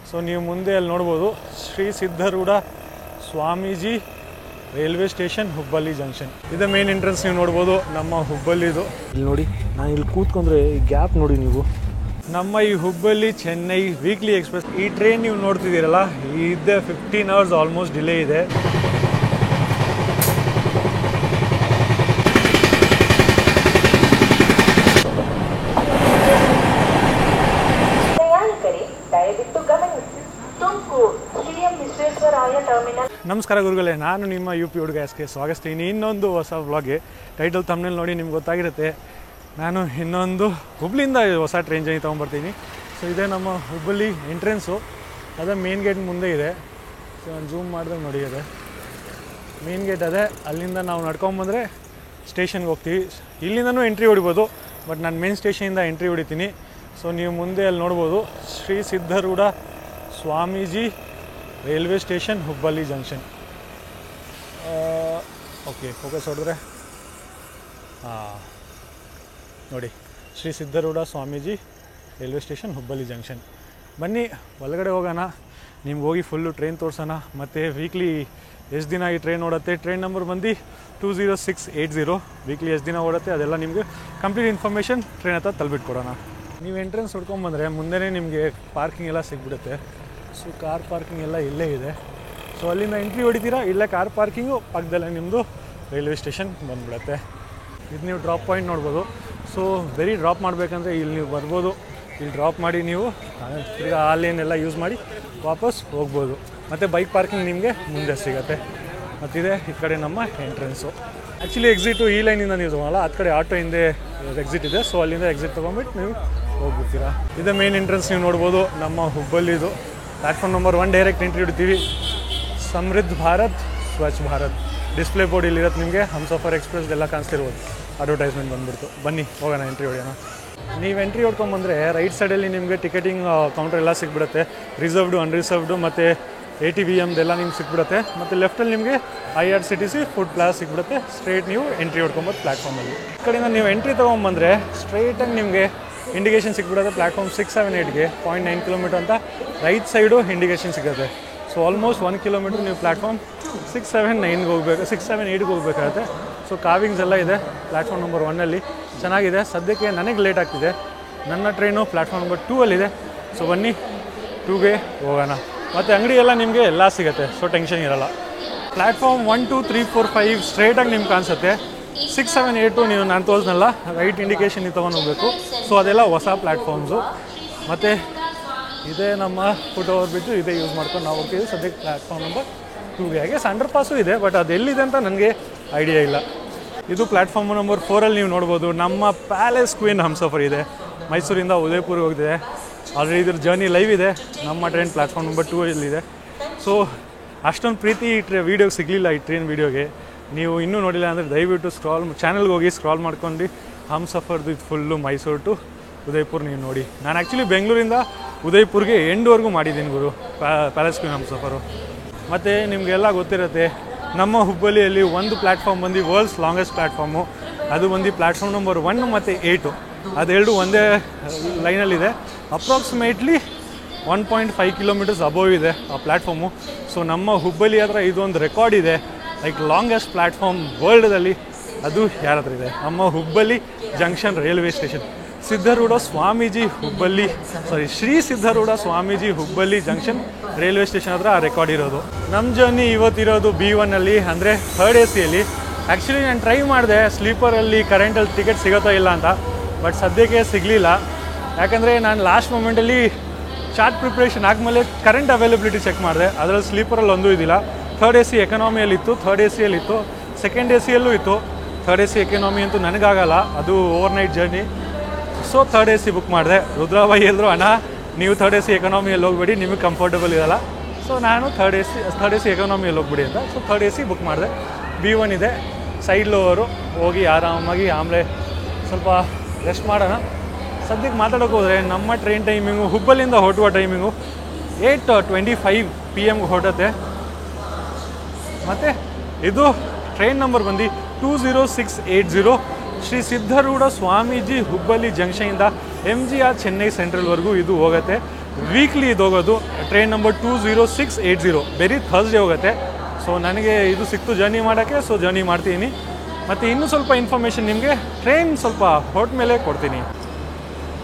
So ನೀವು ಮುಂದೆ ಅಲ್ಲಿ ನೋಡ್ಬೋದು Shri Siddharoodha Swamiji railway station Hubballi junction. ಇದು ಮೇನ್ ಎಂಟ್ರೆನ್ಸ್. ನೀವು ನೋಡ್ಬೋದು ನಮ್ಮ ಹುಬ್ಬಳ್ಳಿದು. ಇಲ್ಲಿ ನೋಡಿ, ನಾನು ಇಲ್ಲಿ ಕೂತ್ಕೊಂಡ್ರೆ ಈ ಗ್ಯಾಪ್ ನೋಡಿ ನೀವು. ನಮ್ಮ ಈ ಹುಬ್ಬಳ್ಳಿ ಚೆನ್ನೈ ವೀಕ್ಲಿ ಎಕ್ಸ್ಪ್ರೆಸ್ ಈ ಟ್ರೈನ್ ನೀವು ನೋಡ್ತಿದ್ದೀರಲ್ಲ, ಇದೆ 15 hours ಆಲ್ಮೋಸ್ಟ್ ಡಿಲೇ ಇದೆ. ನಮಸ್ಕಾರ ಗುರುಗಳೇ, ನಾನು ನಿಮ್ಮ UP ಹುಡುಗ SK ಸ್ವಾಗತಿಸ್ತೀನಿ ಇನ್ನೊಂದು ಹೊಸ ವ್ಲಾಗ್ಗೆ. ಟೈಟಲ್ ತಮ್ಮನೇಲಿ ನೋಡಿ ನಿಮ್ಗೆ ಗೊತ್ತಾಗಿರುತ್ತೆ. ನಾನು ಇನ್ನೊಂದು ಹುಬ್ಳಿಯಿಂದ ಹೊಸ ಟ್ರೈನ್ ಜರ್ನಿ ತೊಗೊಂಬರ್ತೀನಿ. ಸೊ ಇದೇ ನಮ್ಮ ಹುಬ್ಬಳ್ಳಿ ಎಂಟ್ರೆನ್ಸು. ಅದೇ ಮೇನ್ ಗೇಟ್ ಮುಂದೆ ಇದೆ. ಸೊ ನಾನು ಜೂಮ್ ಮಾಡಿದಾಗ ನೋಡಿ, ಅದೇ ಮೇನ್ ಗೇಟ್. ಅದೇ ಅಲ್ಲಿಂದ ನಾವು ನಡ್ಕೊಂಬಂದರೆ ಸ್ಟೇಷನ್ಗೆ ಹೋಗ್ತೀವಿ. ಇಲ್ಲಿಂದನೂ ಎಂಟ್ರಿ ಹೊಡಿಬೋದು, ಬಟ್ ನಾನು ಮೇನ್ ಸ್ಟೇಷನಿಂದ ಎಂಟ್ರಿ ಹೊಡಿತೀನಿ. ಸೊ ನೀವು ಮುಂದೆ ಅಲ್ಲಿ ನೋಡ್ಬೋದು Shri Siddharoodha Swamiji railway station Hubballi junction. Okay, focus ಹೊಡೆದ್ರೆ ನೋಡಿ, Shri Siddharoodha Swamiji railway station Hubballi junction. ಬನ್ನಿ ಒಳಗಡೆ ಹೋಗೋಣ, ನಿಮ್ಗೆ ಹೋಗಿ ಫುಲ್ಲು ಟ್ರೈನ್ ತೋರಿಸೋಣ. ಮತ್ತು ವೀಕ್ಲಿ ಎಷ್ಟು ದಿನ ಈ ಟ್ರೈನ್ ಓಡುತ್ತೆ, ಟ್ರೈನ್ ನಂಬರ್ ಬಂದು 20680. ವೀಕ್ಲಿ ಎಷ್ಟು ದಿನ ಓಡುತ್ತೆ ಅದೆಲ್ಲ ನಿಮಗೆ ಕಂಪ್ಲೀಟ್ ಇನ್ಫಾರ್ಮೇಷನ್ ಟ್ರೈನ್ ಹತ್ರ ತಲುಪಿಟ್ಕೊಡೋಣ. ನೀವು ಎಂಟ್ರೆನ್ಸ್ ಹೊಡ್ಕೊಂಬಂದರೆ ಮುಂದೆನೇ ನಿಮಗೆ ಪಾರ್ಕಿಂಗ್ ಎಲ್ಲ ಸಿಗ್ಬಿಡುತ್ತೆ. ಸೊ ಕಾರ್ ಪಾರ್ಕಿಂಗ್ ಎಲ್ಲ ಇಲ್ಲೇ ಇದೆ. ಸೊ ಅಲ್ಲಿಂದ ಎಂಟ್ರಿ ಹೊಡಿತೀರಾ, ಇಲ್ಲೇ ಕಾರ್ ಪಾರ್ಕಿಂಗು, ಪಕ್ಕದಲ್ಲೇ ನಿಮ್ಮದು ರೈಲ್ವೆ ಸ್ಟೇಷನ್ ಬಂದುಬಿಡುತ್ತೆ. ಇದು ನೀವು ಡ್ರಾಪ್ ಪಾಯಿಂಟ್ ನೋಡ್ಬೋದು. ಸೊ ಬರೀ ಡ್ರಾಪ್ ಮಾಡಬೇಕಂದ್ರೆ ಇಲ್ಲಿ ನೀವು ಬರ್ಬೋದು. ಇಲ್ಲಿ ಡ್ರಾಪ್ ಮಾಡಿ ನೀವು ಈಗ ಆ ಲೇನೆಲ್ಲ ಯೂಸ್ ಮಾಡಿ ವಾಪಸ್ ಹೋಗ್ಬೋದು. ಮತ್ತು ಬೈಕ್ ಪಾರ್ಕಿಂಗ್ ನಿಮಗೆ ಮುಂದೆ ಸಿಗುತ್ತೆ. ಮತ್ತಿದೆ ಈ ಕಡೆ ನಮ್ಮ ಎಂಟ್ರೆನ್ಸು. ಆ್ಯಕ್ಚುಲಿ ಎಕ್ಸಿಟು ಈ ಲೈನಿಂದ ನೀವು ತೊಗೊಳಲ್ಲ, ಆ ಕಡೆ ಆಟೋ ಹಿಂದೆ ಎಕ್ಸಿಟ್ ಇದೆ. ಸೊ ಅಲ್ಲಿಂದ ಎಕ್ಸಿಟ್ ತೊಗೊಂಬಿಟ್ಟು ನೀವು ಹೋಗ್ಬಿಡ್ತೀರಾ. ಇದೇ ಮೇನ್ ಎಂಟ್ರೆನ್ಸ್. ನೀವು ನೋಡ್ಬೋದು ನಮ್ಮ ಹುಬ್ಬಳ್ಳಿದು. ಪ್ಲ್ಯಾಟ್ಫಾರ್ಮ್ ನಂಬರ್ 1 ಡೈರೆಕ್ಟ್ ಎಂಟ್ರಿ ಹಿಡ್ತೀವಿ. ಸಮೃದ್ಧ ಭಾರತ್, ಸ್ವಚ್ಛ ಭಾರತ್ ಡಿಸ್ಪ್ಲೇ ಬೋರ್ಡ್ ಇಲ್ಲಿರುತ್ತೆ ನಿಮಗೆ. ಹಮ್ಸಫರ್ ಎಕ್ಸ್ಪ್ರೆಸ್ ಎಲ್ಲ ಕಾಣಿಸ್ತಿರ್ಬೋದು, ಅಡ್ವರ್ಟೈಸ್ಮೆಂಟ್ ಬಂದುಬಿಡ್ತು. ಬನ್ನಿ ಹೋಗೋಣ, ಎಂಟ್ರಿ ಹೊಡೆಯೋಣ. ನೀವು ಎಂಟ್ರಿ ಹೊಡ್ಕೊಂಬಂದರೆ ರೈಟ್ ಸೈಡಲ್ಲಿ ನಿಮಗೆ ಟಿಕೆಟಿಂಗ್ ಕೌಂಟರ್ ಎಲ್ಲ ಸಿಕ್ಬಿಡುತ್ತೆ. ರಿಸರ್ವ್ಡು, ಅನ್ರಿಸರ್ವ್ಡು ಮತ್ತು ATVMದೆಲ್ಲ ನಿಮ್ಗೆ ಸಿಕ್ಬಿಡುತ್ತೆ. ಮತ್ತು ಲೆಫ್ಟಲ್ಲಿ ನಿಮಗೆ IRCTC ಫುಡ್ ಪ್ಲಾಸ್ ಸಿಕ್ಬಿಡುತ್ತೆ. ಸ್ಟ್ರೈಟ್ ನೀವು ಎಂಟ್ರಿ ಹೊಡ್ಕೊಂಬೋದು ಪ್ಲ್ಯಾಟ್ಫಾರ್ಮಲ್ಲಿ. ಈ ಕಡೆಯಿಂದ ನೀವು ಎಂಟ್ರಿ ತೊಗೊಂಬಂದರೆ ಸ್ಟ್ರೈಟಾಗಿ ನಿಮಗೆ ಇಂಡಿಕೇಷನ್ ಸಿಕ್ಬಿಡುತ್ತೆ. ಪ್ಲ್ಯಾಟ್ಫಾರ್ಮ್ 678ಗೆ 0.9 ಕಿಲೋಮೀಟರ್ ಅಂತ ರೈಟ್ ಸೈಡು ಇಂಡಿಕೇಷನ್ ಸಿಗುತ್ತೆ. ಸೊ ಆಲ್ಮೋಸ್ಟ್ 1 ಕಿಲೋಮೀಟ್ರ್ ನೀವು ಪ್ಲ್ಯಾಟ್ಫಾರ್ಮ್ 679ಗೆ ಹೋಗಬೇಕು, 678ಗೆ ಹೋಗಬೇಕಾಗುತ್ತೆ. ಸೊ ಕಾವಿಂಗ್ಸ್ ಎಲ್ಲ ಇದೆ ಪ್ಲ್ಯಾಟ್ಫಾರ್ಮ್ ನಂಬರ್ 1ಅಲ್ಲಿ. ಚೆನ್ನಾಗಿದೆ. ಸದ್ಯಕ್ಕೆ ನನಗೆ ಲೇಟ್ ಆಗ್ತಿದೆ. ನನ್ನ ಟ್ರೈನು ಪ್ಲ್ಯಾಟ್ಫಾರ್ಮ್ ನಂಬರ್ 2ಅಲ್ಲಿದೆ. ಸೊ ಬನ್ನಿ 2ಗೆ ಹೋಗೋಣ. ಮತ್ತು ಅಂಗಡಿ ಎಲ್ಲ ನಿಮಗೆ ಎಲ್ಲ ಸಿಗುತ್ತೆ. ಸೊ ಟೆನ್ಷನ್ ಇರೋಲ್ಲ. ಪ್ಲ್ಯಾಟ್ಫಾರ್ಮ್ 1 2 3 4 5 ಸ್ಟ್ರೈಟಾಗಿ ನಿಮ್ಗೆ ಕಾಣಿಸುತ್ತೆ. 6 7 8 ನೀವು ನಾನು ತೋರಿಸ್ನಲ್ಲ, ರೈಟ್ ಇಂಡಿಕೇಷನ್ ನೀವು ತೊಗೊಂಡು ಹೋಗಬೇಕು. ಸೊ ಅದೆಲ್ಲ ಹೊಸ ಪ್ಲ್ಯಾಟ್ಫಾರ್ಮ್ಸು. ಮತ್ತು ಇದೇ ನಮ್ಮ ಫುಟ್ ಓವರ್ ಬಿಟ್ಟು ಇದೇ ಯೂಸ್ ಮಾಡ್ಕೊಂಡು ನಾವು ಹೋಗ್ತೀವಿ. ಸದ್ಯಕ್ಕೆ ಪ್ಲ್ಯಾಟ್ಫಾರ್ಮ್ ನಂಬರ್ 2ಗೆ. ಹಾಗೆ ಅಂಡರ್ ಪಾಸು ಇದೆ, ಬಟ್ ಅದೆಲ್ಲಿದೆ ಅಂತ ನನಗೆ ಐಡಿಯಾ ಇಲ್ಲ. ಇದು ಪ್ಲ್ಯಾಟ್ಫಾರ್ಮ್ ನಂಬರ್ 4ಅಲ್ಲಿ ನೀವು ನೋಡ್ಬೋದು ನಮ್ಮ ಪ್ಯಾಲೇಸ್ ಕ್ವೀನ್ ಹಮ್ಸಫರ್ ಇದೆ. ಮೈಸೂರಿಂದ ಉದಯಪುರ್ಗೆ ಹೋಗಿದೆ. ಆಲ್ರೆಡಿ ಇದ್ರ ಜರ್ನಿ ಲೈವ್ ಇದೆ. ನಮ್ಮ ಟ್ರೈನ್ ಪ್ಲ್ಯಾಟ್ಫಾರ್ಮ್ ನಂಬರ್ 2ಅಲ್ಲಿದೆ. ಸೊ ಅಷ್ಟೊಂದು ಪ್ರೀತಿ ಈ ವೀಡಿಯೋಗೆ ಸಿಗಲಿಲ್ಲ, ಈ ಟ್ರೈನ್ ವೀಡಿಯೋಗೆ. ನೀವು ಇನ್ನೂ ನೋಡಿಲ್ಲ ಅಂದರೆ ದಯವಿಟ್ಟು ಚಾನಲ್ಗೆ ಹೋಗಿ ಸ್ಕ್ರಾಲ್ ಮಾಡ್ಕೊಂಡು ಹಮ್ಸಫರ್ದು ಇದು ಫುಲ್ಲು ಮೈಸೂರು ಟು ಉದಯಪುರ ನೀವು ನೋಡಿ. ನಾನು ಆ್ಯಕ್ಚುಲಿ ಬೆಂಗಳೂರಿಂದ ಉದಯಪುರ್ಗೆ ಎಂಡ್ವರೆಗೂ ಮಾಡಿದ್ದೀನಿ ಗುರು ಪ್ಯಾಲೇಸ್ ಕ್ವೀನ್ ಹಮ್ಸಫರು. ಮತ್ತು ನಿಮಗೆಲ್ಲ ಗೊತ್ತಿರುತ್ತೆ ನಮ್ಮ ಹುಬ್ಬಳ್ಳಿಯಲ್ಲಿ ಒಂದು ಪ್ಲ್ಯಾಟ್ಫಾರ್ಮ್ ಬಂದು ವರ್ಲ್ಡ್ಸ್ ಲಾಂಗೆಸ್ಟ್ ಪ್ಲ್ಯಾಟ್ಫಾರ್ಮು. ಅದು ಬಂದು ಪ್ಲ್ಯಾಟ್ಫಾರ್ಮ್ ನಂಬರ್ 1 ಮತ್ತು 8 ಅದೆರಡು ಒಂದೇ ಲೈನಲ್ಲಿದೆ. ಅಪ್ರಾಕ್ಸಿಮೇಟ್ಲಿ 1.5 ಕಿಲೋಮೀಟರ್ಸ್ ಅಬೋವ್ ಇದೆ ಆ ಪ್ಲ್ಯಾಟ್ಫಾರ್ಮು. ಸೊ ನಮ್ಮ ಹುಬ್ಬಳ್ಳಿ ಹತ್ರ ಇದೊಂದು ರೆಕಾರ್ಡ್ ಇದೆ, ಲೈಕ್ ಲಾಂಗೆಸ್ಟ್ ಪ್ಲ್ಯಾಟ್ಫಾರ್ಮ್ ವರ್ಲ್ಡಲ್ಲಿ. ಅದು ಯಾರ ಹತ್ರ ಇದೆ? ನಮ್ಮ Hubballi junction railway station. Siddharoodha Swamiji Hubballi Shri Siddharoodha Swamiji Hubballi junction railway station ಹತ್ರ ಆ ರೆಕಾರ್ಡ್ ಇರೋದು. ನಮ್ಮ ಜರ್ನಿ ಇವತ್ತಿರೋದು B1ಅಲ್ಲಿ, ಅಂದರೆ 3rd AC-ಯಲ್ಲಿ. ಆ್ಯಕ್ಚುಲಿ ನಾನು ಟ್ರೈ ಮಾಡಿದೆ ಸ್ಲೀಪರಲ್ಲಿ ಕರೆಂಟಲ್ಲಿ ಟಿಕೆಟ್ ಸಿಗುತ್ತೋ ಇಲ್ಲ ಅಂತ, ಬಟ್ ಸದ್ಯಕ್ಕೆ ಸಿಗಲಿಲ್ಲ. ಯಾಕಂದರೆ ನಾನು ಲಾಸ್ಟ್ ಮೂಮೆಂಟಲ್ಲಿ ಚಾರ್ಟ್ ಪ್ರಿಪ್ರೇಷನ್ ಆದಮೇಲೆ ಕರೆಂಟ್ ಅವೈಲಬಿಲಿಟಿ ಚೆಕ್ ಮಾಡಿದೆ. ಅದರಲ್ಲಿ ಸ್ಲೀಪರಲ್ಲಿ ಒಂದೂ ಇದ್ದಿಲ್ಲ. 3rd AC ಎಕನಾಮಿಯಲ್ಲಿತ್ತು, 3rd AC-ಯಲ್ಲಿತ್ತು, 2nd AC-ಯಲ್ಲೂ ಇತ್ತು. 3rd AC ಎಕನಾಮಿ ಅಂತೂ ನನಗಾಗಲ್ಲ, ಅದು overnight journey. So 3rd AC book ಮಾಡಿದೆ. ರುದ್ರಾಬಾಯಿ ಹೇಳಿದ್ರು, ಅಣ್ಣ ನೀವು 3rd AC ಎಕನಾಮಿಯಲ್ಲಿ ಹೋಗ್ಬೇಡಿ, ನಿಮಗೆ ಕಂಫರ್ಟಬಲ್ ಇರಲ್ಲ. ಸೊ ನಾನು 3rd AC ಎಕನಾಮಿಯಲ್ಲಿ ಹೋಗ್ಬಿಡಿ ಅಂತ. ಸೊ 3rd AC ಬುಕ್ ಮಾಡಿದೆ. B1 ಇದೆ, ಸೈಡ್ ಲೋವರು. ಹೋಗಿ ಆರಾಮಾಗಿ ಆಮೇಲೆ ಸ್ವಲ್ಪ ರೆಸ್ಟ್ ಮಾಡೋಣ. ಸದ್ಯಕ್ಕೆ ಮಾತಾಡೋಕೆ ಹೋದರೆ ನಮ್ಮ ಟ್ರೈನ್ ಟೈಮಿಂಗು ಹುಬ್ಬಳ್ಳಿಯಿಂದ ಹೊರಟುವ ಟೈಮಿಂಗು 8:25 PM ಹೊರಟುತ್ತೆ. ಮತ್ತು ಇದು ಟ್ರೈನ್ ನಂಬರ್ ಬಂದು 20680 ಶ್ರೀ ಸಿದ್ಧಾರೂಢ ಸ್ವಾಮೀಜಿ ಹುಬ್ಬಳ್ಳಿ ಜಂಕ್ಷನಿಂದ MGR ಚೆನ್ನೈ ಸೆಂಟ್ರಲ್ವರೆಗೂ ಇದು ಹೋಗುತ್ತೆ. ವೀಕ್ಲಿ ಇದು ಹೋಗೋದು ಟ್ರೈನ್ ನಂಬರ್ 20680 ಬರೀ ಥರ್ಸ್ಡೇ ಹೋಗುತ್ತೆ. ಸೊ ನನಗೆ ಇದು ಸಿಕ್ತು ಜರ್ನಿ ಮಾಡೋಕ್ಕೆ, ಸೊ ಜರ್ನಿ ಮಾಡ್ತೀನಿ. ಮತ್ತು ಇನ್ನೂ ಸ್ವಲ್ಪ ಇನ್ಫಾರ್ಮೇಷನ್ ನಿಮಗೆ ಟ್ರೈನ್ ಸ್ವಲ್ಪ ಹೊರಟ ಮೇಲೆ ಕೊಡ್ತೀನಿ.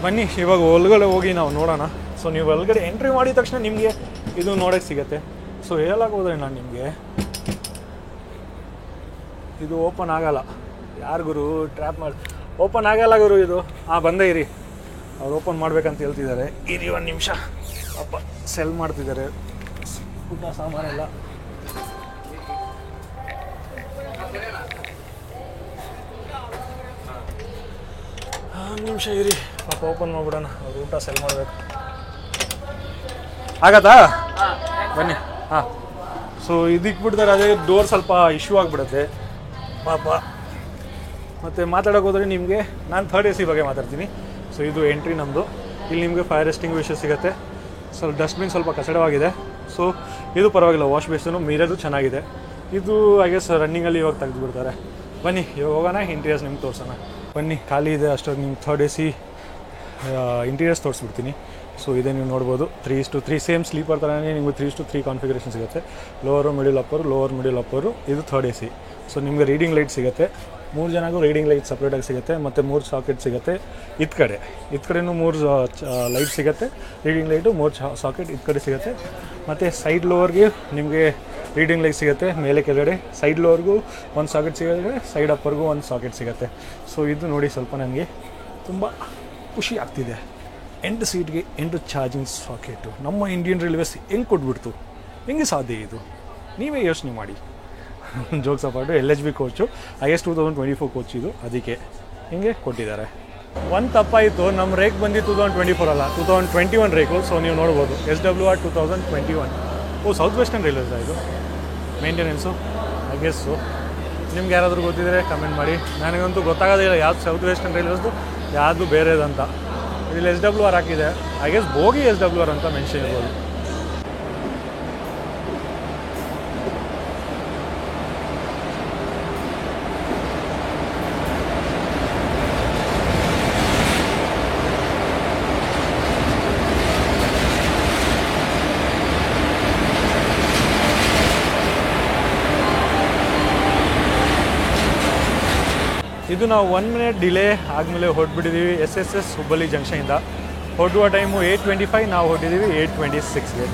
ಬನ್ನಿ ಇವಾಗ ಒಳಗಡೆ ಹೋಗಿ ನಾವು ನೋಡೋಣ. ಸೊ ನೀವು ಒಳಗಡೆ ಎಂಟ್ರಿ ಮಾಡಿದ ತಕ್ಷಣ ನಿಮಗೆ ಇದು ನೋಡೋಕ್ಕೆ ಸಿಗುತ್ತೆ. ಸೊ ಹೇಳೋಕ್ಕೋದ್ರೆ ನಾನು ನಿಮಗೆ ಇದು ಓಪನ್ ಆಗಲ್ಲ. ಯಾರು ಗುರು ಟ್ರ್ಯಾಪ್ ಮಾಡಿ ಓಪನ್ ಆಗಲ್ಲ ಗುರು ಇದು. ಬಂದೇ ಇರಿ, ಅವ್ರು ಓಪನ್ ಮಾಡ್ಬೇಕಂತ ಹೇಳ್ತಿದ್ದಾರೆ. ಇರಿ ಒಂದು ನಿಮಿಷ. ಅಪ್ಪ ಸೆಲ್ ಮಾಡ್ತಿದ್ದಾರೆ ಊಟ ಸಾಮಾನೆಲ್ಲ. ಒಂದು ನಿಮಿಷ ಇರಿ, ಪಾಪ ಓಪನ್ ಮಾಡ್ಬಿಡೋಣ. ಅವ್ರು ಊಟ ಸೆಲ್ ಮಾಡಬೇಕು. ಆಗತ್ತಾ? ಬನ್ನಿ. ಹಾಂ, ಸೊ ಇದಕ್ಕೆ ಬಿಡ್ತಾರೆ. ಅದೇ ಡೋರ್ ಸ್ವಲ್ಪ ಇಶ್ಯೂ ಆಗಿಬಿಡುತ್ತೆ ಪಾಪ. ಮತ್ತು ಮಾತಾಡೋಕೆ ಹೋದರೆ ನಿಮಗೆ ನಾನು ಥರ್ಡ್ AC ಬಗ್ಗೆ ಮಾತಾಡ್ತೀನಿ. ಸೊ ಇದು ಎಂಟ್ರಿ ನಮ್ಮದು. ಇಲ್ಲಿ ನಿಮಗೆ ಫೈರ್ ಎಸ್ಟಿಂಗ್ವಿಷರ್ ಸಿಗುತ್ತೆ. ಸ್ವಲ್ಪ ಡಸ್ಟ್ಬಿನ್ ಸ್ವಲ್ಪ ಕಸಡವಾಗಿದೆ. ಸೊ ಇದು ಪರವಾಗಿಲ್ಲ, ವಾಶ್ ಬೇಸನು ಮಿರರು ಚೆನ್ನಾಗಿದೆ. ಇದು ಐ ಗೆಸ್ ರನ್ನಿಂಗಲ್ಲಿ ಇವಾಗ ತೆಗೆದುಬಿಡ್ತಾರೆ. ಬನ್ನಿ ಇವಾಗ ಹೋಗೋಣ, ಇಂಟೀರಿಯರ್ಸ್ ನಿಮ್ಗೆ ತೋರಿಸೋಣ. ಬನ್ನಿ, ಖಾಲಿ ಇದೆ ಅಷ್ಟೊಂದು. ನಿಮ್ಗೆ ಥರ್ಡ್ AC ಇಂಟೀರಿಯರ್ಸ್ ತೋರಿಸ್ಬಿಡ್ತೀನಿ. ಸೊ ಇದೇ ನೀವು ನೋಡ್ಬೋದು 3:3 ಸೇಮ್ ಸ್ಲೀಪರ್ ಥರನೇ ನಿಮಗೆ 3:3 ಕಾನ್ಫಿಗರೇಷನ್ ಸಿಗುತ್ತೆ. Lower middle upper, lower middle upper. ಇದು ಥರ್ಡ್ AC. ಸೊ ನಿಮಗೆ ರೀಡಿಂಗ್ ಲೈಟ್ ಸಿಗುತ್ತೆ. 3 ಜನಗೂ ರೀಡಿಂಗ್ ಲೈಟ್ ಸಪ್ರೇಟಾಗಿ ಸಿಗುತ್ತೆ. ಮತ್ತು 3 ಸಾಕೆಟ್ ಸಿಗುತ್ತೆ. ಇದ್ ಕಡೆನೂ 3 ಲೈಟ್ ಸಿಗುತ್ತೆ. ರೀಡಿಂಗ್ ಲೈಟು 3 ಸಾಕೆಟ್ ಇದ್ ಕಡೆ ಸಿಗುತ್ತೆ. ಮತ್ತು ಸೈಡ್ ಲೋವರ್ಗೆ ನಿಮಗೆ ರೀಡಿಂಗ್ ಲೈಟ್ ಸಿಗುತ್ತೆ. ಮೇಲೆ ಕೆಳಗಡೆ ಸೈಡ್ ಲೋವರ್ಗೂ 1 ಸಾಕೆಟ್ ಸಿಗುತ್ತೆ, ಸೈಡ್ ಅಪ್ಪರ್ಗೂ 1 ಸಾಕೆಟ್ ಸಿಗುತ್ತೆ. ಸೊ ಇದು ನೋಡಿ ಸ್ವಲ್ಪ ನನಗೆ ತುಂಬ ಖುಷಿ ಆಗ್ತಿದೆ. 8 ಸೀಟ್ಗೆ 8 ಚಾರ್ಜಿಂಗ್ ಸಾಕೆಟು ನಮ್ಮ ಇಂಡಿಯನ್ ರೈಲ್ವೇಸ್ ಹೆಂಗೆ ಕೊಟ್ಬಿಡ್ತು? ಹೆಂಗೆ ಸಾಧ್ಯ ಇದು? ನೀವೇ ಯೋಚನೆ ಮಾಡಿ. Jokes apart LHB coach, IS 2024 coach ಇದು, ಅದಕ್ಕೆ ಹಿಂಗೆ ಕೊಟ್ಟಿದ್ದಾರೆ. ಒಂದು ತಪ್ಪಾಯಿತು, ನಮ್ಮ ರೇಕ್ ಬಂದು 2024 ಅಲ್ಲ, 2021 ರೇಕು. ಸೊ ನೀವು ನೋಡ್ಬೋದು SWR 2021. ಸೌತ್ ವೆಸ್ಟರ್ನ್ ರೈಲ್ವೇಸ್ ಇದು ಮೇಂಟೆನೆನ್ಸು ಐ ಗೆಸ್ಸು. ನಿಮ್ಗೆ ಯಾರಾದರೂ ಗೊತ್ತಿದ್ರೆ ಕಮೆಂಟ್ ಮಾಡಿ. ನನಗಂತೂ ಗೊತ್ತಾಗೋದಿಲ್ಲ ಯಾವುದು ಸೌತ್ ವೆಸ್ಟರ್ನ್ ರೈಲ್ವೇಸ್ದು ಯಾವುದು ಬೇರೆದಂತ. ಇಲ್ಲಿ SWR ಹಾಕಿದೆ, ಐ ಗೆಸ್ ಬೋಗಿ SWR ಅಂತ ಮೆನ್ಷನ್ ಇರ್ಬೋದು. ಇದು ನಾವು 1 ಮಿನಿಟ್ ಡಿಲೇ ಆದಮೇಲೆ ಹೊರಟ್ಬಿಟ್ಟಿದ್ದೀವಿ SSS ಹುಬ್ಬಳ್ಳಿ ಜಂಕ್ಷನಿಂದ. ಹೊರಡುವ ಟೈಮು 8:25, ನಾವು ಹೊರಟಿದ್ದೀವಿ 8:26ಗೆ.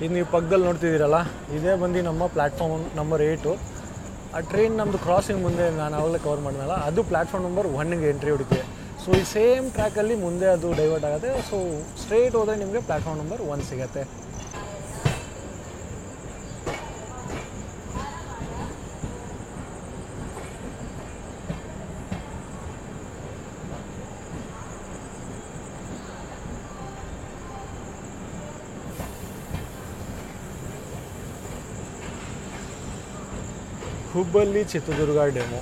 ಇದು ನೀವು ಪಕ್ಕದಲ್ಲಿ ನೋಡ್ತಿದ್ದೀರಲ್ಲ, ಇದೇ ಬಂದು ನಮ್ಮ ಪ್ಲ್ಯಾಟ್ಫಾರ್ಮ್ ನಂಬರ್ 8. ಆ ಟ್ರೈನ್ ನಮ್ಮದು ಕ್ರಾಸಿಂಗ್ ಮುಂದೆ ನಾನು ಅವಾಗಲೇ ಕವರ್ ಮಾಡಿದ್ನಲ್ಲ, ಅದು ಪ್ಲ್ಯಾಟ್ಫಾರ್ಮ್ ನಂಬರ್ 1ಗೆ ಎಂಟ್ರಿ ಹೊಡಿತೀವಿ. ಸೊ ಈ ಸೇಮ್ ಟ್ರ್ಯಾಕಲ್ಲಿ ಮುಂದೆ ಅದು ಡೈವರ್ಟ್ ಆಗುತ್ತೆ. ಸೊ ಸ್ಟ್ರೇಟ್ ಹೋದರೆ ನಿಮಗೆ ಪ್ಲ್ಯಾಟ್ಫಾರ್ಮ್ ನಂಬರ್ 1 ಸಿಗುತ್ತೆ. ಹುಬ್ಬಳ್ಳಿ ಚಿತ್ರದುರ್ಗ ಡೆಮೋ.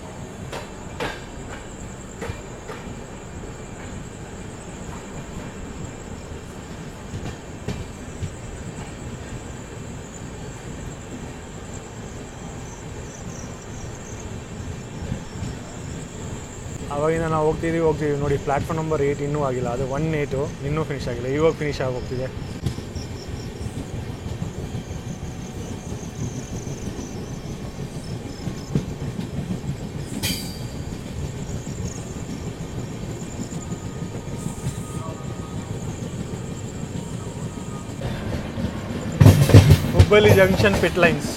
ಅವಾಗಿಂದ ನಾವು ಹೋಗ್ತೀವಿ ನೋಡಿ. ಪ್ಲ್ಯಾಟ್ಫಾರ್ಮ್ ನಂಬರ್ 8 ಇನ್ನೂ ಆಗಿಲ್ಲ, ಅದು 18 ಇನ್ನೂ ಫಿನಿಷ್ ಆಗಿಲ್ಲ, ಇವಾಗ ಫಿನಿಷ್ ಆಗಿ ಹೋಗ್ತಿದೆ. Hubballi junction pit lines.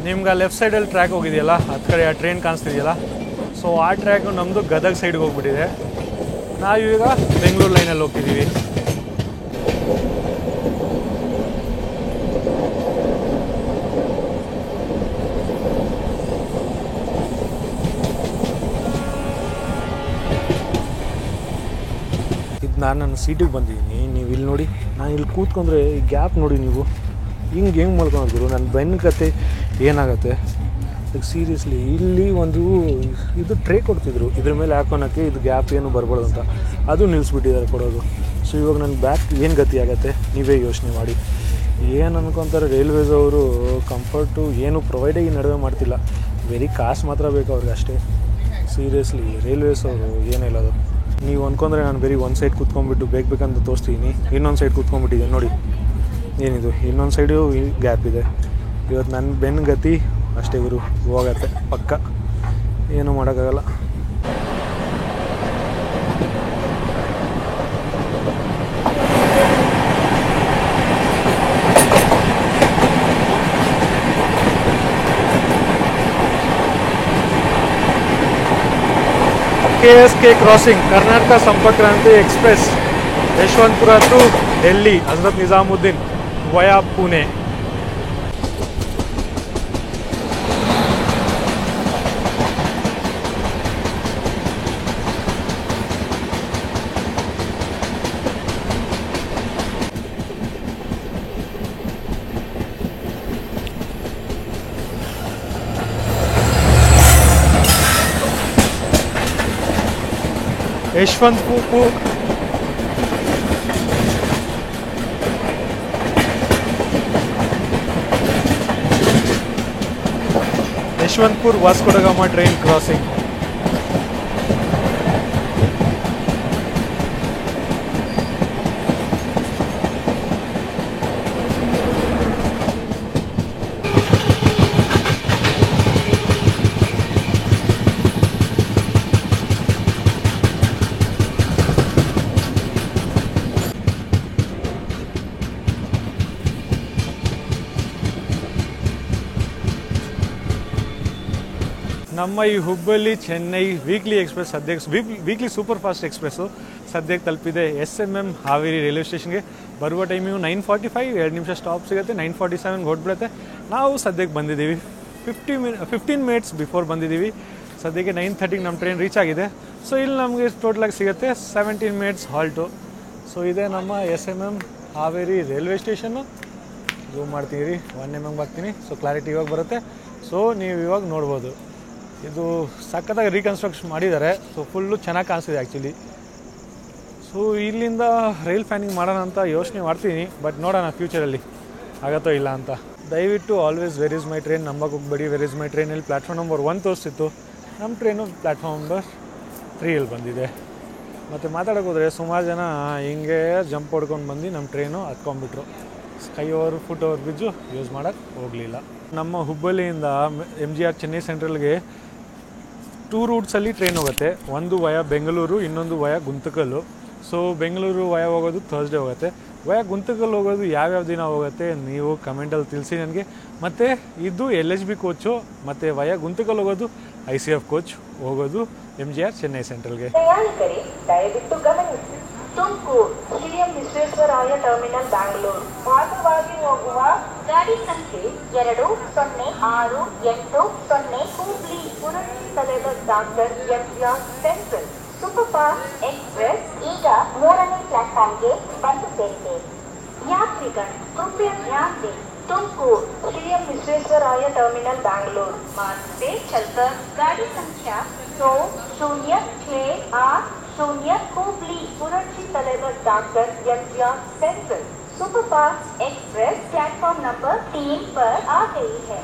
ನಿಮ್ಗೆ ಲೆಫ್ಟ್ ಸೈಡಲ್ಲಿ ಟ್ರ್ಯಾಕ್ ಹೋಗಿದೆಯಲ್ಲ, ಹತ್ತು ಕಡೆ ಆ ಟ್ರೈನ್ ಕಾಣಿಸ್ತಿದೆಯಲ್ಲ, ಸೊ ಆ ಟ್ರ್ಯಾಕು ನಮ್ಮದು ಗದಗ ಸೈಡ್ಗೆ ಹೋಗ್ಬಿಟ್ಟಿದೆ. ನಾವೀಗ ಬೆಂಗಳೂರು ಲೈನಲ್ಲಿ ಹೋಗ್ತಿದ್ದೀವಿ. ಇದು ನಾನು ನನ್ನ ಸೀಟಿಗೆ ಬಂದಿದ್ದೀನಿ. ನೀವು ಇಲ್ಲಿ ನೋಡಿ, ನಾನು ಇಲ್ಲಿ ಕೂತ್ಕೊಂಡ್ರೆ ಈ ಗ್ಯಾಪ್ ನೋಡಿ ನೀವು, ಹೆಂಗೆ ಮಲ್ಕೊಂಡಿದ್ರು ನನ್ನ ಬೆನ್ನ ಕತೆ ಏನಾಗುತ್ತೆ. ಈಗ ಸೀರಿಯಸ್ಲಿ ಇಲ್ಲಿ ಒಂದು ಇದು ಟ್ರೇ ಕೊಡ್ತಿದ್ರು, ಇದ್ರ ಮೇಲೆ ಹಾಕೋಣಕ್ಕೆ ಇದು ಗ್ಯಾಪ್ ಏನು ಬರ್ಬಾರ್ದು ಅಂತ, ಅದು ನಿಲ್ಲಿಸ್ಬಿಟ್ಟಿದ್ದಾರೆ ಕೊಡೋದು. ಸೊ ಇವಾಗ ನನ್ನ ಬ್ಯಾಕ್ ಏನು ಗತಿ ಆಗುತ್ತೆ ನೀವೇ ಯೋಚನೆ ಮಾಡಿ. ಏನು ಅನ್ಕೊತಾರೆ ರೈಲ್ವೇಸ್ ಅವರು, ಕಂಫರ್ಟು ಏನು ಪ್ರೊವೈಡೇ ಈ ನಡುವೆ ಮಾಡ್ತಿಲ್ಲ, ವೆರಿ ಕಾಸು ಮಾತ್ರ ಬೇಕು ಅವ್ರಿಗೆ ಅಷ್ಟೇ. ಸೀರಿಯಸ್ಲಿ ರೈಲ್ವೇಸ್ ಅವರು ಏನಿಲ್ಲ ಅದು. ನೀವು ಅಂದ್ಕೊಂಡ್ರೆ ನಾನು ಬರೀ ಒಂದು ಸೈಡ್ ಕೂತ್ಕೊಂಡ್ಬಿಟ್ಟು ಬೇಕಂತ ತೋರಿಸ್ತೀನಿ, ಇನ್ನೊಂದು ಸೈಡ್ ಕೂತ್ಕೊಂಡ್ಬಿಟ್ಟಿದ್ದೀನಿ ನೋಡಿ, ಏನಿದು ಇನ್ನೊಂದು ಸೈಡು ಗ್ಯಾಪ್ ಇದೆ. ಇವತ್ತು ನನ್ನ ಬೆನ್ನ ಗತಿ ಅಷ್ಟೇ ಗುರು, ಹೋಗತ್ತೆ ಪಕ್ಕ, ಏನೂ ಮಾಡೋಕ್ಕಾಗಲ್ಲ. KSK crossing, Karnataka Sampark Kranti express, Yesvantpur to Delhi, Hazrat Nizamuddin via Pune. Yesvantpur Vasco da Gama train crossing. ನಮ್ಮ ಈ ಹುಬ್ಬಳ್ಳಿ ಚೆನ್ನೈ ವೀಕ್ಲಿ ಎಕ್ಸ್ಪ್ರೆಸ್ ಸದ್ಯಕ್ಕೆ ವೀಕ್ಲಿ ಸೂಪರ್ ಫಾಸ್ಟ್ ಎಕ್ಸ್ಪ್ರೆಸ್ಸು ಸದ್ಯಕ್ಕೆ ತಲುಪಿದೆ SMM ಹಾವೇರಿ ರೈಲ್ವೆ ಸ್ಟೇಷನ್ಗೆ. ಬರುವ ಟೈಮಿಂಗು 9:45, 2 ನಿಮಿಷ ಸ್ಟಾಪ್ ಸಿಗುತ್ತೆ, 9:47 ಹೊರಟ್ಬಿಡುತ್ತೆ. ನಾವು ಸದ್ಯಕ್ಕೆ ಬಂದಿದ್ದೀವಿ 15 ಮಿನಿಟ್ಸ್ ಬಿಫೋರ್ ಬಂದಿದ್ದೀವಿ. ಸದ್ಯಕ್ಕೆ 9:30ಗೆ ನಮ್ಮ ಟ್ರೈನ್ ರೀಚ್ ಆಗಿದೆ. ಸೊ ಇಲ್ಲಿ ನಮಗೆ ಟೋಟಲಾಗಿ ಸಿಗುತ್ತೆ 17 ಮಿನಿಟ್ಸ್ ಹಾಲ್ಟು. ಸೊ ಇದೇ ನಮ್ಮ SMM Haveri railway station. Zoom ಮಾಡ್ತೀನಿ, 1 mm ಹಾಕ್ತೀನಿ, ಸೊ ಕ್ಲಾರಿಟಿ ಇವಾಗ ಬರುತ್ತೆ. ಸೊ ನೀವು ಇವಾಗ ನೋಡ್ಬೋದು, ಇದು ಸಖತ್ತಾಗಿ ರೀಕನ್ಸ್ಟ್ರಕ್ಷನ್ ಮಾಡಿದ್ದಾರೆ. ಸೊ ಫುಲ್ಲು ಚೆನ್ನಾಗಿ ಕಾಣಿಸ್ತಿದೆ ಆ್ಯಕ್ಚುಲಿ. ಸೊ ಇಲ್ಲಿಂದ ರೈಲ್ ಫ್ಯಾನಿಂಗ್ ಮಾಡೋಣ ಅಂತ ಯೋಚನೆ ಮಾಡ್ತೀನಿ, ಬಟ್ ನೋಡೋಣ ಫ್ಯೂಚರಲ್ಲಿ ಆಗತ್ತೋ ಇಲ್ಲ ಅಂತ. ದಯವಿಟ್ಟು always where is my train ನಂಬಕ್ಕೆ ಹೋಗ್ಬೇಡಿ. ವೆರ್ ಇಸ್ ಮೈ ಟ್ರೈನಲ್ಲಿ ಪ್ಲ್ಯಾಟ್ಫಾರ್ಮ್ ನಂಬರ್ 1 ತೋರಿಸ್ತಿತ್ತು, ನಮ್ಮ ಟ್ರೈನು ಪ್ಲ್ಯಾಟ್ಫಾರ್ಮ್ ನಂಬರ್ 3 ಬಂದಿದೆ. ಮತ್ತು ಮಾತಾಡೋಕೆ ಹೋದರೆ ಸುಮಾರು ಜನ ಹಿಂಗೆ ಜಂಪ್ ಹೊಡ್ಕೊಂಡು ಬಂದು ನಮ್ಮ ಟ್ರೈನು ಹತ್ಕೊಂಡ್ಬಿಟ್ರು. Sky over foot over bridge use ಮಾಡೋಕ್ಕೆ ಹೋಗಲಿಲ್ಲ. ನಮ್ಮ ಹುಬ್ಬಳ್ಳಿಯಿಂದ MGR ಚೆನ್ನೈ ಸೆಂಟ್ರಲ್ಗೆ 2 ರೂಟ್ಸಲ್ಲಿ ಟ್ರೈನ್ ಹೋಗುತ್ತೆ. ಒಂದು ವಯ ಬೆಂಗಳೂರು, ಇನ್ನೊಂದು ವಯ ಗುಂತಕಲ್ಲು. ಸೊ ಬೆಂಗಳೂರು ವಯ ಹೋಗೋದು ಥರ್ಸ್ಡೇ ಹೋಗುತ್ತೆ. ವಯ ಗುಂತಕಲ್ ಹೋಗೋದು ಯಾವ್ಯಾವ ದಿನ ಹೋಗುತ್ತೆ ನೀವು ಕಮೆಂಟಲ್ಲಿ ತಿಳಿಸಿ ನನಗೆ. ಮತ್ತು ಇದು LHB ಕೋಚು, ಮತ್ತು ವಯ ಗುಂತಕಲ್ ಹೋಗೋದು ICF ಕೋಚ್ ಹೋಗೋದು MGR ಚೆನ್ನೈ ಸೆಂಟ್ರಲ್ಗೆ. ದಯವಿಟ್ಟು ಗಮನಿಸಿ, ತುಮಕೂರು ಶ್ರೀ ವಿಶ್ವೇಶ್ವರಾಯ ಟರ್ಮಿನಲ್ ಬ್ಯಾಂಗ್ಳೂರು ಮಾರ್ಗವಾಗಿ ಹೋಗುವ ಗಾಡಿ ಸಂಖ್ಯೆ 2068 ಹುಬ್ಳಿ ಪುರಸ್ಕೃತ Thalaivar doctor MGR central superfast express ಈಗ 3ನೇ ಪ್ಲಾಟ್ಫಾರ್ಮ್ಗೆ ಬಂದು ಸೇರಿದೆ. यात्रीगण कृपया ध्यान दें, तुमकूर श्री विश्वेश्वराय टर्मिनल बैंगलोर मार्ग से चलकर गाड़ी संख्या 2068 Hubli Puratchi Thalaivar doctor MGR central superfast express platform number 3 पर आ गई है.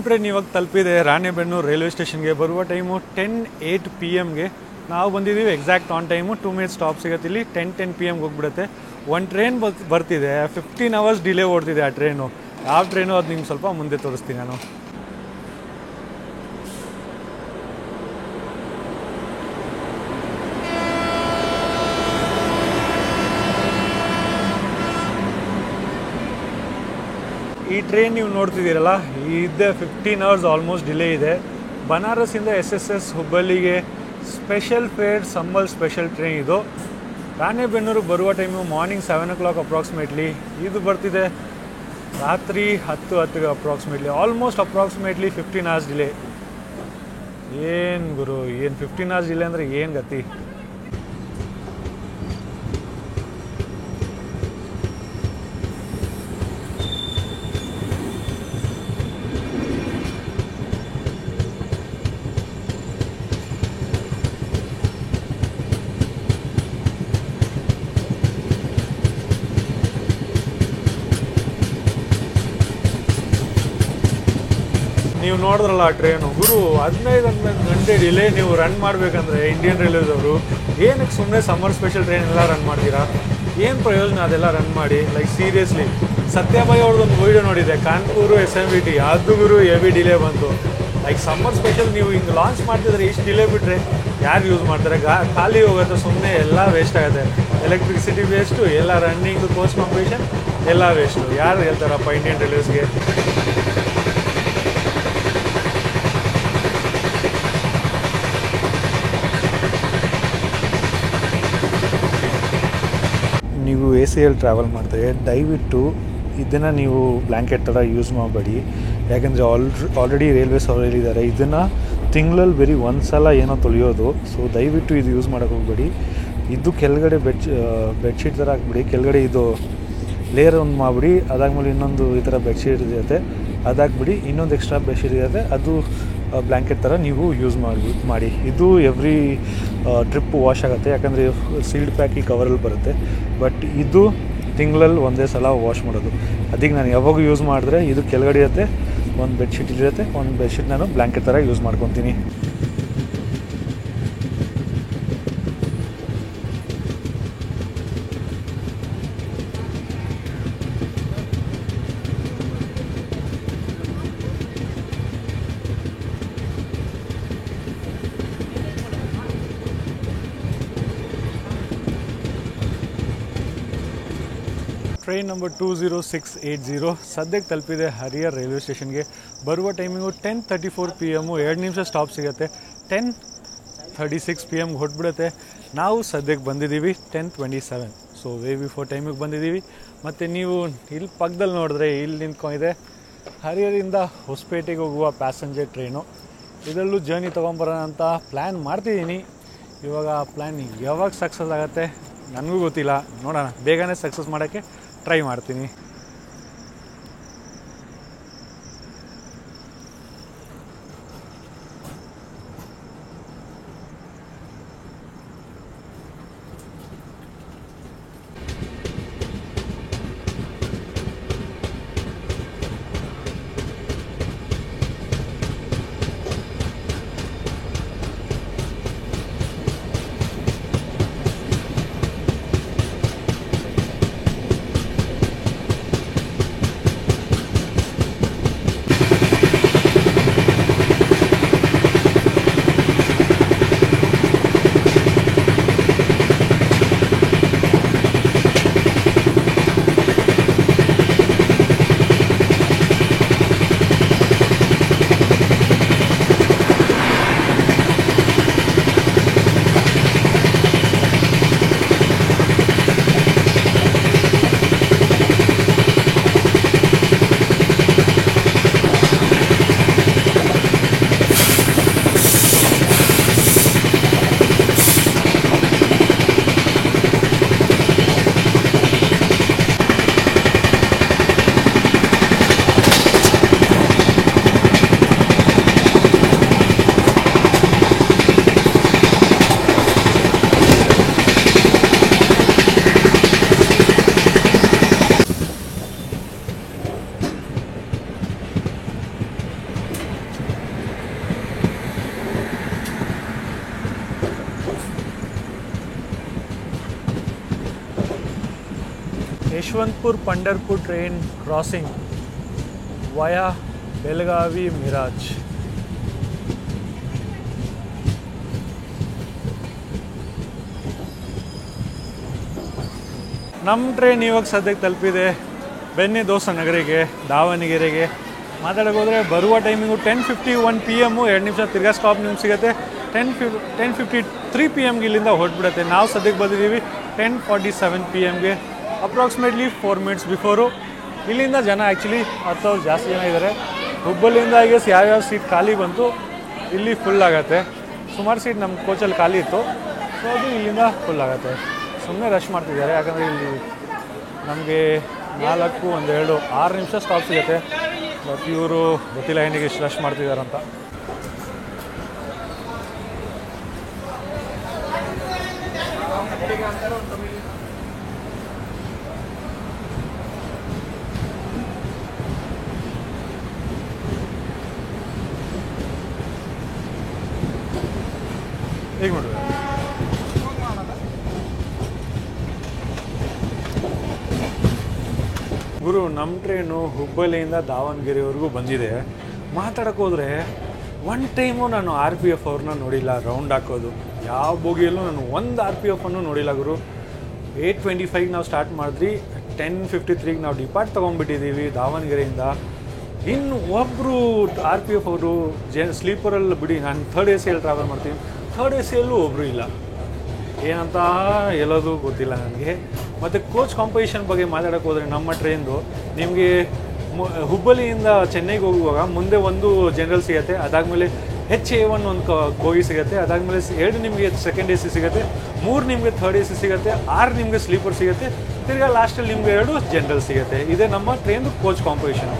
ಟ್ರೈನ್ ಇವಾಗ ತಲುಪಿದೆ ರಾಣೆಬೆನ್ನೂರು ರೈಲ್ವೆ ಸ್ಟೇಷನ್ಗೆ. ಬರುವ ಟೈಮು 10:08 PM ನಾವು ಬಂದಿದ್ದೀವಿ exact on time. 2 minutes stop ಸಿಗುತ್ತೆ ಇಲ್ಲಿ. 10:10 PM ಹೋಗ್ಬಿಡುತ್ತೆ. ಒಂದು ಟ್ರೈನ್ ಬರ್ತಿದೆ, 15 hours ಡಿಲೇ ಓಡ್ತಿದೆ ಆ ಟ್ರೈನು. ಯಾವ ಟ್ರೈನು ಅದು ನಿಮ್ಗೆ ಸ್ವಲ್ಪ ಮುಂದೆ ತೋರಿಸ್ತೀನಿ ನಾನು. ಈ ಟ್ರೈನ್ ನೀವು ನೋಡ್ತಿದ್ದೀರಲ್ಲ, ಇದೇ 15 hours ಆಲ್ಮೋಸ್ಟ್ ಡಿಲೇ ಇದೆ. ಬನಾರಸ್ಸಿಂದ SSS ಹುಬ್ಬಳ್ಳಿಗೆ special fair summer special train ಇದು. ರಾಣೆಬೆನ್ನೂರಿಗೆ ಬರುವ ಟೈಮು ಮಾರ್ನಿಂಗ್ 7 o'clock ಅಪ್ರಾಕ್ಸಿಮೇಟ್ಲಿ. ಇದು ಬರ್ತಿದೆ ರಾತ್ರಿ 10:10 approximately. Almost approximately 15 hours delay. ಏನು ಗುರು, ಏನು 15 hours ಡಿಲೇ ಅಂದರೆ ಏನು ಗತಿ. ನೀವು ನೋಡಿದ್ರಲ್ಲ ಆ ಟ್ರೈನು ಗುರು, 15 ಗಂಟೆ ಡಿಲೇ ನೀವು ರನ್ ಮಾಡಬೇಕಂದ್ರೆ ಇಂಡಿಯನ್ ರೈಲ್ವೇಸ್ ಅವರು ಏನಕ್ಕೆ ಸುಮ್ಮನೆ ಸಮ್ಮರ್ ಸ್ಪೆಷಲ್ ಟ್ರೈನ್ ಎಲ್ಲ ರನ್ ಮಾಡ್ತೀರಾ? ಏನು ಪ್ರಯೋಜನ ಅದೆಲ್ಲ ರನ್ ಮಾಡಿ? ಲೈಕ್ ಸೀರಿಯಸ್ಲಿ, ಸತ್ಯಭಾಯಿ ಅವ್ರದ್ದೊಂದು ವೀಡಿಯೋ ನೋಡಿದೆ, ಕಾನ್ಪುರು SMVT, ಅದು ಗುರು ಹೆವಿ ಡಿಲೇ ಬಂತು. ಲೈಕ್ ಸಮ್ಮರ್ ಸ್ಪೆಷಲ್ ನೀವು ಹಿಂಗೆ ಲಾಂಚ್ ಮಾಡ್ತಿದ್ರೆ ಇಷ್ಟು ಡಿಲೇ ಬಿಟ್ಟರೆ ಯಾರು ಯೂಸ್ ಮಾಡ್ತಾರೆ? ಖಾಲಿ ಹೋಗುತ್ತೆ, ಸುಮ್ಮನೆ ಎಲ್ಲ ವೇಸ್ಟ್ ಆಗುತ್ತೆ. ಎಲೆಕ್ಟ್ರಿಸಿಟಿ ವೇಸ್ಟು, ಎಲ್ಲ ರನ್ನಿಂಗು, ಕೋಸ್ಟ್ ಕಾಂಪಿಟೇಷನ್ ಎಲ್ಲ ವೇಸ್ಟು. ಯಾರು ಹೇಳ್ತಾರಪ್ಪ ಇಂಡಿಯನ್ ರೈಲ್ವೇಸ್ಗೆ? ನೀವು AC ಅಲ್ಲಿ ಟ್ರಾವೆಲ್ ಮಾಡ್ತಾರೆ, ದಯವಿಟ್ಟು ಇದನ್ನು ನೀವು ಬ್ಲ್ಯಾಂಕೆಟ್ ಥರ ಯೂಸ್ ಮಾಡಬೇಡಿ. ಯಾಕೆಂದರೆ ಆಲ್ರೆಡಿ ರೈಲ್ವೇಸ್ ಅವ್ರು ಹೇಳಿದ್ದಾರೆ ಇದನ್ನು ತಿಂಗಳಲ್ಲಿ ಬರೀ ಒಂದು ಸಲ ಏನೋ ತೊಳೆಯೋದು. ಸೊ ದಯವಿಟ್ಟು ಇದು ಯೂಸ್ ಮಾಡೋಕ್ಕೆ ಹೋಗಬೇಡಿ. ಇದು ಕೆಳಗಡೆ ಬೆಡ್ಶೀಟ್ ಥರ ಹಾಕ್ಬಿಡಿ, ಕೆಳಗಡೆ ಇದು ಲೇಯರ್ ಒಂದು ಮಾಡಿಬಿಡಿ. ಅದಾದಮೇಲೆ ಇನ್ನೊಂದು ಈ ಥರ ಬೆಡ್ಶೀಟ್ ಇರುತ್ತೆ ಅದಾಕ್ಬಿಡಿ, ಇನ್ನೊಂದು ಎಕ್ಸ್ಟ್ರಾ ಬೆಡ್ಶೀಟ್ ಇರುತ್ತೆ ಅದು ಬ್ಲ್ಯಾಂಕೆಟ್ ಥರ ನೀವು ಯೂಸ್ ಮಾಡಿ. ಇದು ಎವ್ರಿ ಟ್ರಿಪ್ ವಾಶ್ ಆಗುತ್ತೆ, ಯಾಕಂದರೆ ಸೀಲ್ಡ್ ಪ್ಯಾಕ್ ಈ ಕವರಲ್ಲಿ ಬರುತ್ತೆ. ಬಟ್ ಇದು ತಿಂಗಳಲ್ಲಿ ಒಂದೇ ಸಲ ವಾಶ್ ಮಾಡೋದು. ಅದಕ್ಕೆ ನಾನು ಯಾವಾಗೂ ಯೂಸ್ ಮಾಡಿದ್ರೆ ಇದು ಕೆಳಗಡೆ ಇರುತ್ತೆ, ಒಂದು ಬೆಡ್ಶೀಟ್ ಇರುತ್ತೆ, ಒಂದು ಬೆಡ್ಶೀಟ್ ನಾನು ಬ್ಲ್ಯಾಂಕೆಟ್ ಥರ ಯೂಸ್ ಮಾಡ್ಕೊತೀನಿ. ಟ್ರೈನ್ ನಂಬರ್ 20680 ಸದ್ಯಕ್ಕೆ ತಲುಪಿದೆ ಹರಿಹರ್ ರೈಲ್ವೆ ಸ್ಟೇಷನ್ಗೆ. ಬರುವ ಟೈಮಿಂಗು 10:34 PM, 2 ನಿಮಿಷ ಸ್ಟಾಪ್ ಸಿಗುತ್ತೆ. 10:36 PM ಹೊರಟ್ಬಿಡುತ್ತೆ. ನಾವು ಸದ್ಯಕ್ಕೆ ಬಂದಿದ್ದೀವಿ 10:27, ಸೊ ವೇ ಬಿಫೋರ್ ಟೈಮಿಗೆ ಬಂದಿದ್ದೀವಿ. ಮತ್ತು ನೀವು ಇಲ್ಲಿ ಪಕ್ಕದಲ್ಲಿ ನೋಡಿದ್ರೆ ಇಲ್ಲಿ ನಿಂತ್ಕೊಂಡಿದೆ ಹರಿಹರಿಂದ ಹೊಸಪೇಟೆಗೆ ಹೋಗುವ ಪ್ಯಾಸೆಂಜರ್ ಟ್ರೈನು. ಇದರಲ್ಲೂ ಜರ್ನಿ ತೊಗೊಂಬರೋಣ ಅಂತ ಪ್ಲ್ಯಾನ್ ಮಾಡ್ತಿದ್ದೀನಿ. ಇವಾಗ ಆ ಪ್ಲ್ಯಾನ್ ಯಾವಾಗ ಸಕ್ಸಸ್ ಆಗುತ್ತೆ ನನಗೂ ಗೊತ್ತಿಲ್ಲ, ನೋಡೋಣ. ಬೇಗನೆ ಸಕ್ಸಸ್ ಮಾಡೋಕ್ಕೆ ಟ್ರೈ ಮಾಡ್ತೀನಿ. Yesvantpur Pandharpur train crossing via Belagavi Miraj. ನಮ್ಮ ಟ್ರೈನ್ ಇವಾಗ ಸದ್ಯಕ್ಕೆ ತಲುಪಿದೆ ಬೆಣ್ಣೆ ದೋಸೆ ನಗರಿಗೆ, ದಾವಣಗೆರೆಗೆ. ಮಾತಾಡೋಕೆ ಹೋದರೆ ಬರುವ ಟೈಮಿಂಗು 10:51 PM, 2 ನಿಮಿಷ ತಿರ್ಗಾ ಸ್ಟಾಪ್ ನಿಮ್ಗೆ ಸಿಗುತ್ತೆ. 10:53 PM ಇಲ್ಲಿಂದ ಹೊರಟ್ಬಿಡುತ್ತೆ. ನಾವು ಸದ್ಯಕ್ಕೆ ಬಂದಿದ್ದೀವಿ 10:47 PM ಅಪ್ರಾಕ್ಸಿಮೇಟ್ಲಿ 4 ಮಿನಿಟ್ಸ್ ಬಿಫೋರು. ಇಲ್ಲಿಂದ ಜನ ಆ್ಯಕ್ಚುಲಿ 10,000 ಜಾಸ್ತಿ ಜನ ಇದ್ದಾರೆ. ಹುಬ್ಬಳ್ಳಿಯಿಂದ ಐ ಗೆಸ್ ಯಾವ್ಯಾವ ಸೀಟ್ ಖಾಲಿ ಬಂತು ಇಲ್ಲಿ ಫುಲ್ ಆಗುತ್ತೆ. ಸುಮಾರು ಸೀಟ್ ನಮ್ಮ ಕೋಚಲ್ಲಿ ಖಾಲಿ ಇತ್ತು, ಸೊ ಅದು ಇಲ್ಲಿಂದ ಫುಲ್ ಆಗುತ್ತೆ. ಸುಮ್ಮನೆ ರಶ್ ಮಾಡ್ತಿದ್ದಾರೆ, ಯಾಕಂದರೆ ಇಲ್ಲಿ ನಮಗೆ 4, 1, 2, 6 ನಿಮಿಷ ಸ್ಟಾಪ್ ಸಿಗುತ್ತೆ. ಬಟ್ ಇವರು ಗೊತ್ತಿಲ್ಲ ಏನಿಗೆ ಎಷ್ಟು ರಶ್ ಮಾಡ್ತಿದ್ದಾರಂತ. ಹೇಗೆ ಮಾಡಿದ್ರು ಗುರು? ನಮ್ಮ ಟ್ರೈನು ಹುಬ್ಬಳ್ಳಿಯಿಂದ ದಾವಣಗೆರೆವರೆಗೂ ಬಂದಿದೆ. ಮಾತಾಡೋಕೆ ಹೋದರೆ ಒನ್ ಟೈಮು ನಾನು RPF ಅವ್ರನ್ನ ನೋಡಿಲ್ಲ ರೌಂಡ್ ಹಾಕೋದು. ಯಾವ ಬೋಗಿಯಲ್ಲೂ ನಾನು ಒಂದು RPF ಅನ್ನು ನೋಡಿಲ್ಲ ಗುರು. 8:25 ನಾವು ಸ್ಟಾರ್ಟ್ ಮಾಡಿದ್ರಿ, 10:53 ನಾವು ಡಿಪಾರ್ಟ್ ತೊಗೊಂಡ್ಬಿಟ್ಟಿದ್ದೀವಿ ದಾವಣಗೆರೆಯಿಂದ. ಇನ್ನು ಒಬ್ಬರು RPF ಅವರು ಸ್ಲೀಪರಲ್ಲಿ ಬಿಡಿ, ನಾನು 3rd AC ಟ್ರಾವೆಲ್ ಮಾಡ್ತೀನಿ, 3rd AC ಒಬ್ಬರು ಇಲ್ಲ. ಏನಂತ ಹೇಳೋದು ಗೊತ್ತಿಲ್ಲ ನನಗೆ. ಮತ್ತು ಕೋಚ್ ಕಾಂಪಿಟೇಷನ್ ಬಗ್ಗೆ ಮಾತಾಡೋಕೆ ಹೋದರೆ ನಮ್ಮ ಟ್ರೈನ್ದು ನಿಮಗೆ ಹುಬ್ಬಳ್ಳಿಯಿಂದ ಚೆನ್ನೈಗೆ ಹೋಗುವಾಗ ಮುಂದೆ ಒಂದು ಜನರಲ್ ಸಿಗುತ್ತೆ, ಅದಾದಮೇಲೆ HA1 ಒಂದು ಬೋಗಿ ಸಿಗುತ್ತೆ, ಅದಾದಮೇಲೆ 2 ನಿಮಗೆ ಸೆಕೆಂಡ್ AC ಸಿಗುತ್ತೆ, 3 ನಿಮಗೆ 3rd AC ಸಿಗುತ್ತೆ, 6 ನಿಮಗೆ ಸ್ಲೀಪರ್ ಸಿಗುತ್ತೆ, ತಿರ್ಗಾ ಲಾಸ್ಟಲ್ಲಿ ನಿಮಗೆ 2 ಜನರಲ್ ಸಿಗುತ್ತೆ. ಇದೇ ನಮ್ಮ ಟ್ರೈನ್ದು ಕೋಚ್ ಕಾಂಪಿಟೇಷನ್.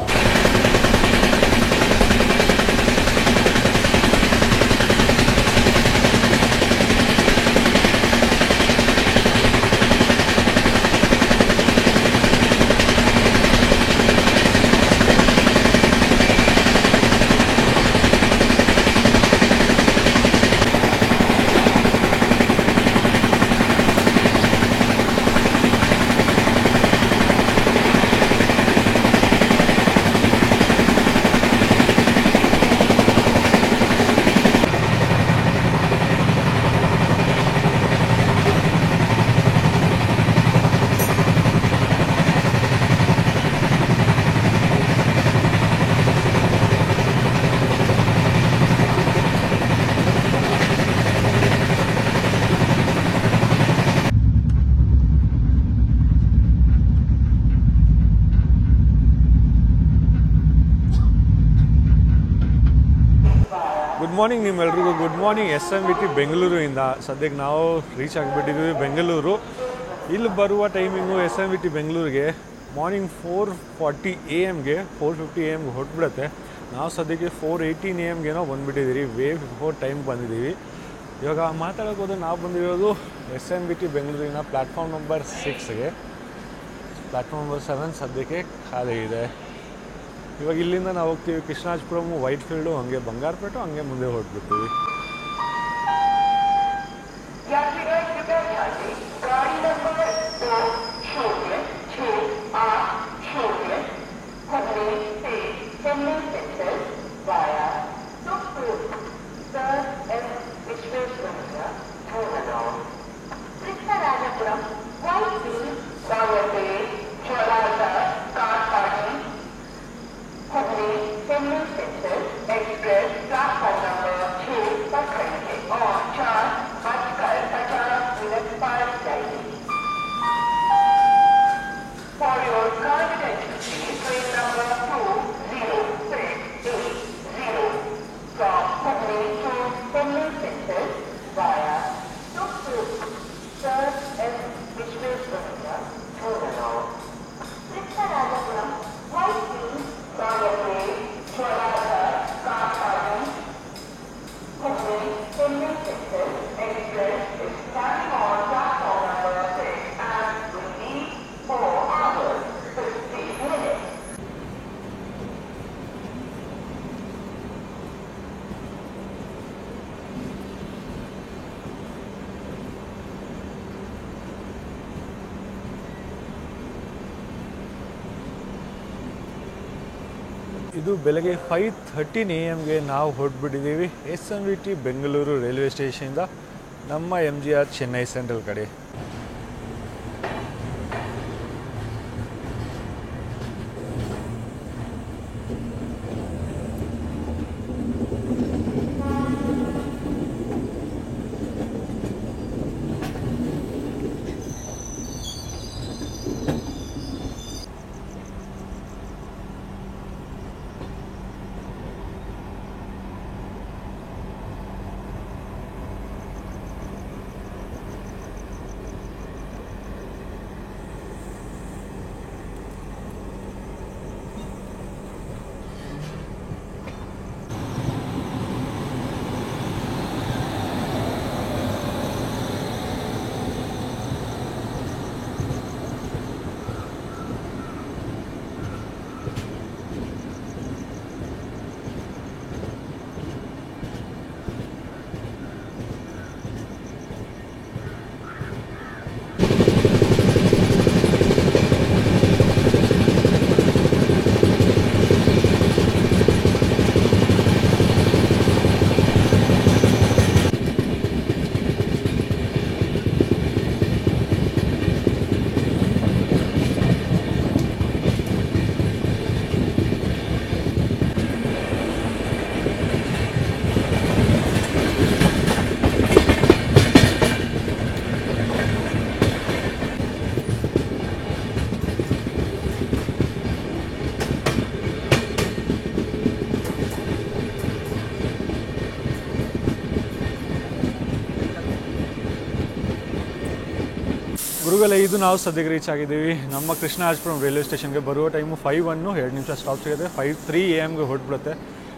ಗುಡ್ ಮಾರ್ನಿಂಗ್ ನಿಮ್ಮೆಲ್ರಿಗೂ. ಗುಡ್ ಮಾರ್ನಿಂಗ್ SMVT ಬೆಂಗಳೂರಿಂದ. ಸದ್ಯಕ್ಕೆ ನಾವು ರೀಚ್ ಆಗಿಬಿಟ್ಟಿದ್ದೀವಿ ಬೆಂಗಳೂರು. ಇಲ್ಲಿ ಬರುವ ಟೈಮಿಂಗು SMVT ಬೆಂಗಳೂರಿಗೆ ಮಾರ್ನಿಂಗ್ 4:40 AM 4:50 AM ಹೊರಟ್ಬಿಡುತ್ತೆ. ನಾವು ಸದ್ಯಕ್ಕೆ 4:18 AM ಬಂದುಬಿಟ್ಟಿದ್ದೀವಿ, ವೇ ಬಿಫೋರ್ ಟೈಮ್ ಬಂದಿದ್ದೀವಿ. ಇವಾಗ ಮಾತಾಡೋಕೆ ಹೋದರೆ ನಾವು ಬಂದಿರೋದು SMVT ಬೆಂಗಳೂರಿನ ಪ್ಲ್ಯಾಟ್ಫಾರ್ಮ್ ನಂಬರ್ 6ಗೆ. ಪ್ಲ್ಯಾಟ್ಫಾರ್ಮ್ ನಂಬರ್ 7 ಸದ್ಯಕ್ಕೆ ಖಾಲಿ ಇದೆ. ಇವಾಗ ಇಲ್ಲಿಂದ ನಾವು ಹೋಗ್ತೀವಿ ಕೃಷ್ಣಾಜಪುರಮ್, ವೈಟ್ಫೀಲ್ಡು, ಹಂಗೆ ಬಂಗಾರಪೇಟು, ಹಂಗೆ ಮುಂದೆ ಹೊರಟ್ಬಿಡ್ತೀವಿ. Express platform number 2 ಇದು ಬೆಳಗ್ಗೆ 5:13 AM ನಾವು ಹೊರಟ್ಬಿಟ್ಟಿದ್ದೀವಿ SMVT ಬೆಂಗಳೂರು ರೈಲ್ವೆ ಸ್ಟೇಷನಿಂದ ನಮ್ಮ MGR ಚೆನ್ನೈ ಸೆಂಟ್ರಲ್ ಕಡೆ. ಗುರುಗಳೇ, ಇದು ನಾವು ಸದ್ಯಕ್ಕೆ ರೀಚ್ ಆಗಿದ್ದೀವಿ ನಮ್ಮ ಕೃಷ್ಣರಾಜಪುರಂ ರೈಲ್ವೆ ಸ್ಟೇಷನ್ಗೆ. ಬರುವ ಟೈಮು 5:01, 2 ನಿಮಿಷ ಸ್ಟಾಪ್ ಸಿಗುತ್ತೆ. 5:03 AM ಹೊರಟ್ಬಿಡುತ್ತೆ.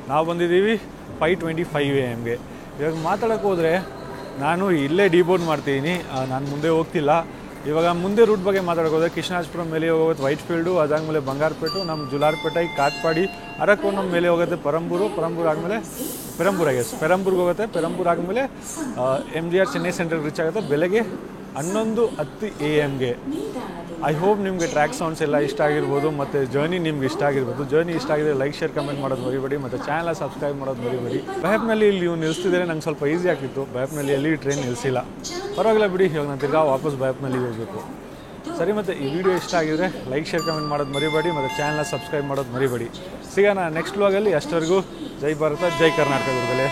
ನಾವು ಬಂದಿದ್ದೀವಿ 5:25 AM. ಇವಾಗ ಮಾತಾಡೋಕ್ಕೆ ಹೋದರೆ ನಾನು ಇಲ್ಲೇ ಡಿಬೋರ್ಡ್ ಮಾಡ್ತಿದ್ದೀನಿ, ನಾನು ಮುಂದೆ ಹೋಗ್ತಿಲ್ಲ. ಇವಾಗ ಮುಂದೆ ರೂಟ್ ಬಗ್ಗೆ ಮಾತಾಡೋಕೆ ಹೋದರೆ ಕೃಷ್ಣರಾಜಪುರಂ ಮೇಲೆ ಹೋಗುತ್ತೆ ವೈಟ್ಫೀಲ್ಡು, ಅದಾದಮೇಲೆ ಬಂಗಾರಪೇಟು, ನಮ್ಮ ಜುಲಾರ್ಪೇಟೆ, ಕಾಟ್ಪಾಡಿ, ಅರಕೋಣಂ ಮೇಲೆ ಹೋಗುತ್ತೆ ಪರಂಬೂರು ಆದಮೇಲೆ ಪೆರಂಬೂರ್ಗೆ ಹೋಗುತ್ತೆ. ಪೆರಂಬೂರು ಆದಮೇಲೆ MGR ಚೆನ್ನೈ ಸೆಂಟ್ರಲ್ ರೀಚ್ ಆಗುತ್ತೆ ಬೆಳಗ್ಗೆ 11:10 AM. ಐ ಹೋಪ್ ನಿಮಗೆ ಟ್ರ್ಯಾಕ್ ಸೌಂಡ್ಸ್ ಎಲ್ಲ ಇಷ್ಟ ಆಗಿರ್ಬೋದು ಮತ್ತು ಜರ್ನಿ ನಿಮ್ಗೆ ಇಷ್ಟ ಆಗಿರ್ಬೋದು. ಜರ್ನಿ ಇಷ್ಟ ಆಗಿದ್ರೆ ಲೈಕ್, ಶೇರ್, ಕಮೆಂಟ್ ಮಾಡೋದು ಮರಿಬೇಡಿ ಮತ್ತು ಚಾನಲ್ ಸಬ್ಸ್ಕ್ರೈಬ್ ಮಾಡೋದು ಮರಿಬೇಡಿ. ಬೈಪ್ನಲ್ಲಿ ಇಲ್ಲಿ ನೀವು ನಿಲ್ಲಿಸ್ತಿದ್ರೆ ನಂಗೆ ಸ್ವಲ್ಪ ಈಸಿ ಆಗ್ತಿತ್ತು. ಬೈಪ್ನಲ್ಲಿ ಎಲ್ಲಿ ಟ್ರೈನ್ ನಿಲ್ಲಿಸಿಲ್ಲ, ಪರವಾಗಿಲ್ಲ ಬಿಡಿ. ಇವಾಗ ನಾನು ತಿರ್ಗಾ ವಾಪಸ್ ಬೈಪ್ನಲ್ಲಿ ಹೋಗಬೇಕು. ಸರಿ, ಮತ್ತು ಈ ವಿಡಿಯೋ ಇಷ್ಟ ಆಗಿದ್ರೆ ಲೈಕ್, ಶೇರ್, ಕಮೆಂಟ್ ಮಾಡೋದು ಮರಿಬೇಡಿ ಮತ್ತು ಚಾನಲ್ ಸಬ್ಸ್ಕ್ರೈಬ್ ಮಾಡೋದು ಮರಿಬೇಡಿ. ಸಿಗೋಣ ನೆಕ್ಸ್ಟ್ ವ್ಲಾಗಲ್ಲಿ. ಅಷ್ಟವರೆಗೂ ಜೈ ಭಾರತ, ಜೈ ಕರ್ನಾಟಕ ಗುರುಗಳೇ.